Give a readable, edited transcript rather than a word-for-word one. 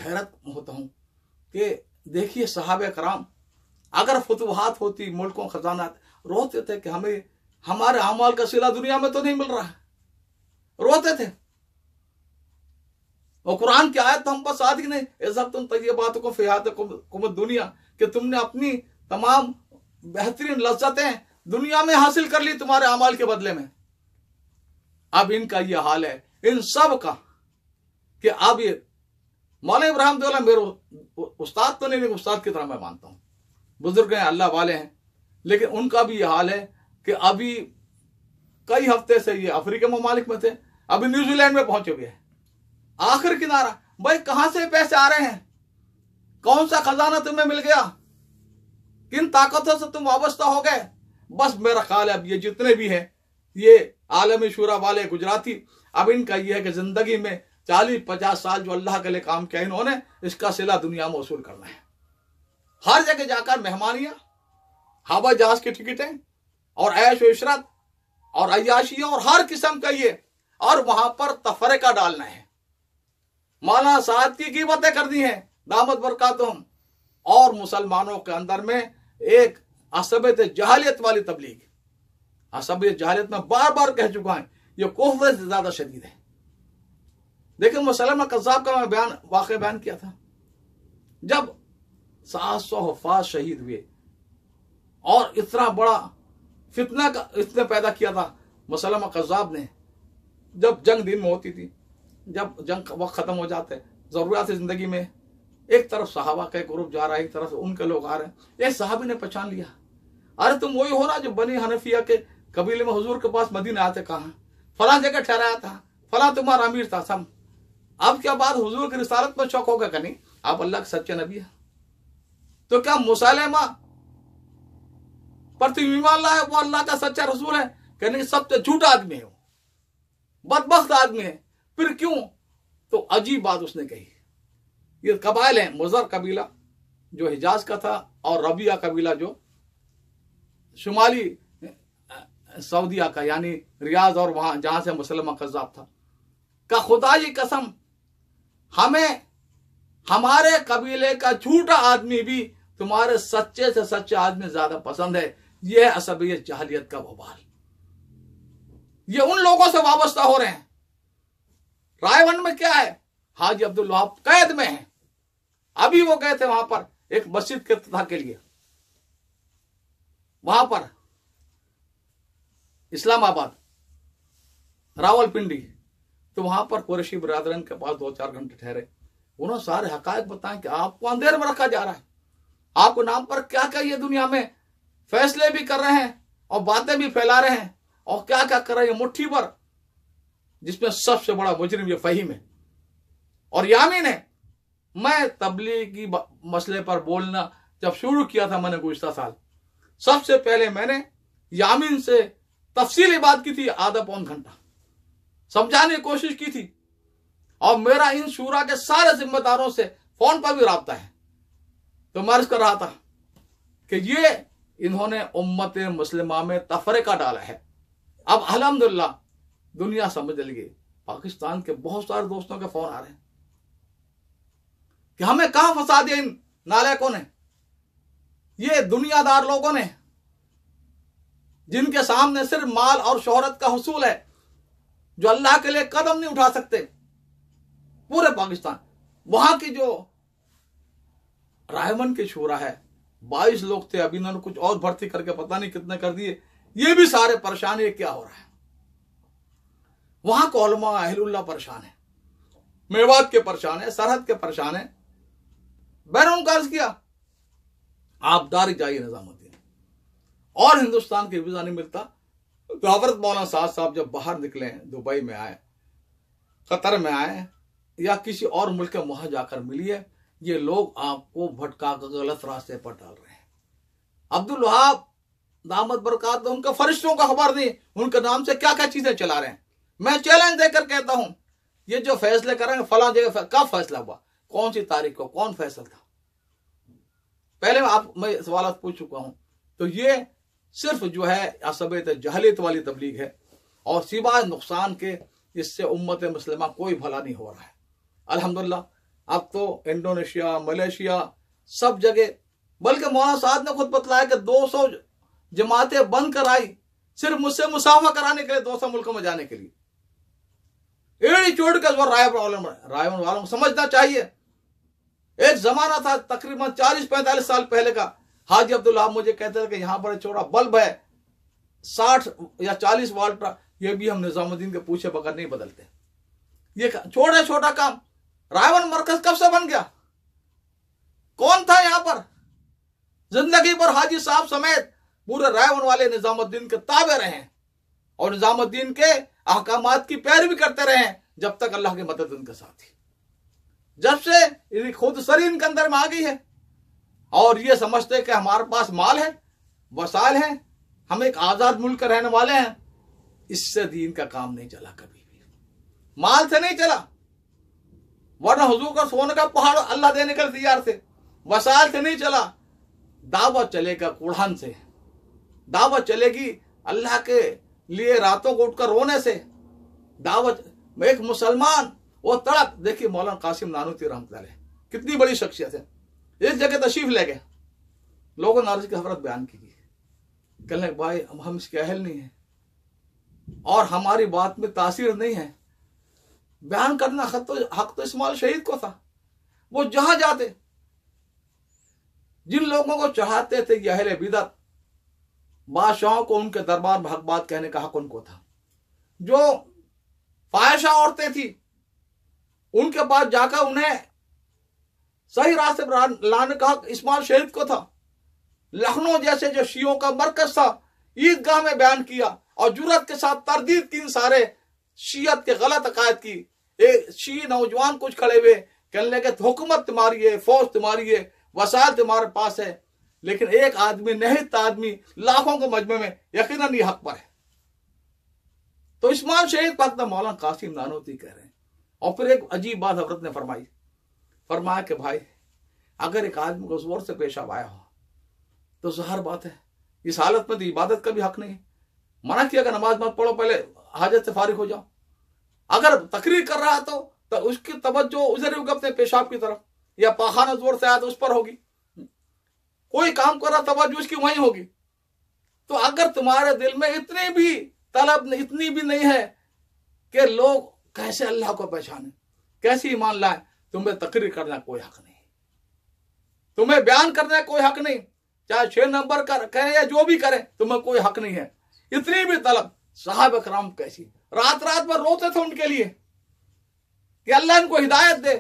हैरत होता हूं कि देखिए सहाबे कराम अगर फुतुहात होती, मुल्कों खजानात, रोते थे कि हमें हमारे अमाल का सिला दुनिया में तो नहीं मिल रहा है, रोते थे। और कुरान की आयत तो हम पास आती नहीं, इज़्ज़त तुम तय्यबात को फियात कुम दुनिया, कि तुमने अपनी तमाम बेहतरीन लज्जतें दुनिया में हासिल कर ली तुम्हारे अमाल के बदले में। अब इनका ये हाल है इन सब का कि अब ये मौलाना इब्राहिम दौला मेरे उस्ताद तो नहीं, उस्ताद की तरह मैं मानता हूं, बुजुर्ग हैं, अल्लाह वाले हैं, लेकिन उनका भी ये हाल है कि अभी कई हफ्ते से ये अफ्रीकी ममालिक में थे, अभी न्यूजीलैंड में पहुंचे हुए हैं। आखिर किनारा, भाई कहां से पैसे आ रहे हैं, कौन सा खजाना तुम्हें मिल गया, किन ताकतों से तुम वाबस्ता हो गए। बस मेरा ख्याल है अब ये जितने भी हैं ये आलमी शूरा वाले गुजराती, अब इनका ये है कि जिंदगी में 40-50 साल जो अल्लाह के लिए काम किया इन्होंने, इसका सिला दुनिया में वसूल करना है। हर जगह जाकर मेहमानियां, हवाई जहाज की टिकटें और ऐश व इशरत और अय्याशियां और हर किस्म का ये, और वहां पर तफरीका डालना है। मौलाना साहब की कीमतें कर दी हैं दामत बरकातुहुम, और मुसलमानों के अंदर में एक असबियत जहालियत वाली तबलीग। असबियत जहालियत में बार बार कह चुका है, ये कुफ्र से ज्यादा शदीद है। देखिए मुसलमा कज़्ज़ाब का मैं वाक़या बयान किया था, जब 700 हुफ़ाज़ शहीद हुए और इतना बड़ा फितना का इसने पैदा किया था मुसलमा कज़्ज़ाब ने। जब जंग दिन में होती थी, जब जंग वक्त खत्म हो जाते, जरूरियात जिंदगी में, एक तरफ सहाबा का एक ग्रुप जा रहा है, एक तरफ उनके लोग आ रहे हैं। एक सहाबी ने पहचान लिया, अरे तुम वही हो ना जो बनी हनफिया के कबीले में हुजूर के पास मदीना आते, कहा फला जगह ठहराया था, फला तुम्हारा अमीर था सब। अब क्या बात, हुजूर की रिसालत में शौक होगा कि नहीं, आप अल्लाह के सच्चे नबी है, तो क्या मुसलमा पर तुम ईमान लाए वो अल्लाह का सच्चा रसूल है कि नहीं, सबसे झूठा आदमी है, बदबख्त आदमी है। फिर क्यों, तो अजीब बात उसने कही। ये कबाइल है, मुज़र कबीला जो हिजाज का था और रबिया कबीला जो शुमाली सऊदिया का, यानी रियाज और वहां जहां से मुसलमा कज़्ज़ाब था, का खुदा की कसम हमें हमारे कबीले का झूठा आदमी भी तुम्हारे सच्चे से सच्चे आदमी ज्यादा पसंद है। यह है असबियत जहालियत का वबाल। ये उन लोगों से वाबस्ता हो रहे हैं। रायवन में क्या है, हाजी अब्दुल वहाब कैद में है, अभी वो गए थे वहां पर एक मस्जिद के इफ्तिताह के लिए, वहां पर इस्लामाबाद रावलपिंडी, तो वहां पर कुरैशी बिरादरन के पास 2-4 घंटे ठहरे। उन्होंने सारे हकायक बताएं कि आपको अंधेर में रखा जा रहा है, आपको नाम पर क्या क्या ये दुनिया में फैसले भी कर रहे हैं और बातें भी फैला रहे हैं, और क्या क्या कर रहे हैं मुट्ठी पर, जिसमें सबसे बड़ा मुजरिम ये फहीम है और यामीन है। मैं तबलीगी मसले पर बोलना जब शुरू किया था मैंने गुज़िश्ता साल, सबसे पहले मैंने यामीन से तफसीली बात की थी, आधा पौन घंटा समझाने की कोशिश की थी, और मेरा इन शूरा के सारे जिम्मेदारों से फोन पर भी राब्ता है। तो मैं अर्ज कर रहा था कि ये इन्होंने उम्मत मुस्लिमा में तफरीका डाला है। अब अल्हम्दुलिल्लाह दुनिया समझ ली, पाकिस्तान के बहुत सारे दोस्तों के फोन आ रहे हैं कि हमें कहां फंसा दिया इन नालायकों ने, ये दुनियादार लोगों ने, जिनके सामने सिर्फ माल और शोहरत का हुसूल है, जो अल्लाह के लिए कदम नहीं उठा सकते। पूरे पाकिस्तान, वहां की जो रायमन की शूरा है 22 लोग थे, अभी इन्होंने कुछ और भर्ती करके पता नहीं कितने कर दिए, ये भी सारे परेशान है, क्या हो रहा है। वहां को उलमा अहलुल्लाह परेशान है, मेवात के परेशान है, सरहद के परेशान है। मैंने उनको अर्ज किया आप दारी जाइए निजामुद्दीन, और हिंदुस्तान के वीजा नहीं मिलता तो हजरत मौलाना साहब जब बाहर निकले, दुबई में आए, कतर में आए, या किसी और मुल्क के वहां जाकर मिलिए, ये लोग आपको भटका कर गलत रास्ते पर डाल रहे हैं। अब्दुल वहाब दामत बरकात, उनके फरिश्तों का खबर नहीं, उनके नाम से क्या क्या चीजें चला रहे हैं। मैं चैलेंज देकर कहता हूं, ये जो फैसले करेंगे फला जगह, कब फैसला हुआ, कौन सी तारीख को, कौन फैसला था, पहले मैं सवाल पूछ चुका हूं। तो ये सिर्फ जो है असबियत जहलियत वाली तबलीग है, और सिवाय नुकसान के इससे उम्मत मुस्लिमा कोई भला नहीं हो रहा है। अल्हम्दुलिल्लाह अब तो इंडोनेशिया, मलेशिया, सब जगह, बल्कि मौलाना साद ने खुद बतलाया कि 200 जमातें बंद कराई सिर्फ मुझसे मुसाफा कराने के लिए, 200 मुल्कों में जाने के लिए। एड़ी चोट का जोर रायवन वालों को समझना चाहिए। एक जमाना था तकरीबन 40-45 साल पहले का, हाजी अब्दुल्ला मुझे कहते थे कि यहां पर छोटा बल्ब है 60 या 40 वाट का, ये भी हम निजामुद्दीन के पूछे बगैर नहीं बदलते। ये छोटा काम रायवन मरकज कब से बन गया? कौन था यहां पर? जिंदगी पर हाजी साहब समेत पूरे रायवन वाले निजामुद्दीन के ताबे रहे और निजामुद्दीन के अहकामात की पैरवी करते रहे जब तक अल्लाह की मदद उनके साथ थी। जब से खुद सरी इनके अंदर में आ गई है और ये समझते कि हमारे पास माल है, वसाइल है, हम एक आजाद मुल्क के रहने वाले हैं, इससे दीन का काम नहीं चला कभी भी। माल से नहीं चला, वरना हुजूर का सोने का पहाड़ अल्लाह देने के लिए तैयार थे। वसाइल से नहीं चला, दावत चलेगा कुरान से, दावत चलेगी अल्लाह के लिए रातों को उठकर रोने से। दावत एक मुसलमान वो तड़प, देखिए मौलाना कासिम नानूती रहमतुल्लाह अलैह कितनी बड़ी शख्सियत है, इस जगह तशरीफ ले गए, लोगों ने अर्ज की हजरत बयान की, कहने भाई हम इसके अहल नहीं है और हमारी बात में तासीर नहीं है। बयान करना हक तो इस्माइल शहीद को था। वो जहां जाते जिन लोगों को चाहते थे कि अहले बिदअत, बादशाहों को उनके दरबार में हक बात कहने का हक उनको था। जो फाहिशा औरतें थी उनके पास जाकर उन्हें सही रास्ते पर लाने का हक इस्माइल शहीद को था। लखनऊ जैसे जो शियों का मरकज था, ईदगाह में बयान किया और जुर्रत के साथ तरदीद की सारे शियत के गलत अकायद की। एक शी नौजवान कुछ खड़े हुए कहने लगे हुकूमत तुम्हारी है, फौज तुम्हारी है, वसाइल तुम्हारे पास है, लेकिन एक आदमी निहित आदमी लाखों के मजमे में यकीनन ये हक पर है। तो इस्माइल शहीद पाक मौलाना कासिम नानूती कह रहे हैं। और फिर एक अजीब बात हजरत ने फरमाया कि भाई अगर एक आदमी को जोर से पेशाब आया हो तो ज़ाहिर बात है इस हालत में तो इबादत का भी हक नहीं है। मना किया अगर नमाज मत पढ़ो, पहले हाजत से फारिग हो जाओ। अगर तकरीर कर रहा तो उसकी तवज्जो उधर होगी अपने पेशाब की तरफ, या पाखाना जोर से आया तो उस पर होगी। कोई काम कर रहा तवज्जो उसकी वहीं होगी। तो अगर तुम्हारे दिल में इतनी भी तलब इतनी भी नहीं है कि लोग कैसे अल्लाह को पहचाने, कैसे ईमान लाए, तुम्हें तकरीर करना कोई हक नहीं, तुम्हें बयान करना कोई हक नहीं, चाहे 6 नंबर करें या जो भी करें, तुम्हें कोई हक नहीं है। इतनी भी तलब साहब कराम कैसी रात भर रोते थे उनके लिए कि अल्लाह इनको हिदायत दे।